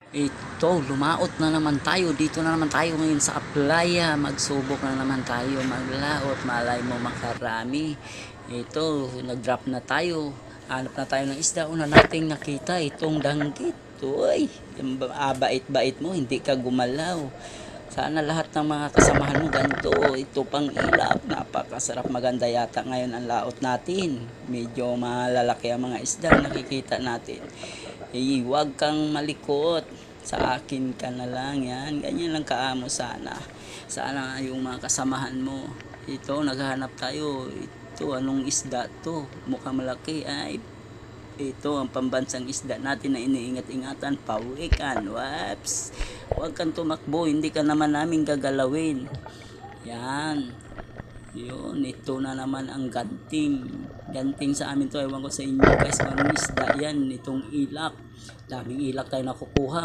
Ito, lumaot na naman tayo. Dito na naman tayo ngayon sa playa. Magsubok na naman tayo maglaot. Malay mo makarami. Ito, nag-drop na tayo. Hanap na tayo ng isda. Una nating nakita itong danggit. Uy, bait-bait mo, hindi ka gumalaw. Sana lahat ng mga kasamahan mo ganito. Ito pang ilap. Napakasarap, maganda yata ngayon ang laot natin. Medyo malalaki ang mga isda nakikita natin. Huwag kang malikot. Sa akin ka na lang yan. Ganyan lang kaamo sana. Sana yung mga kasamahan mo. Ito, naghahanap tayo. Ito, anong isda to? Mukhang malaki. Ay, ito ang pambansang isda natin na iniingat-ingatan. Pawikan. Waps. Huwag kang tumakbo. Hindi ka naman namin gagalawin. Yan. Yun, ito na naman ang ganting. Ganting sa amin to. Ewan ko sa inyo guys. Anong isda yan? Itong ilak. Daming ilak tayo nakukuha.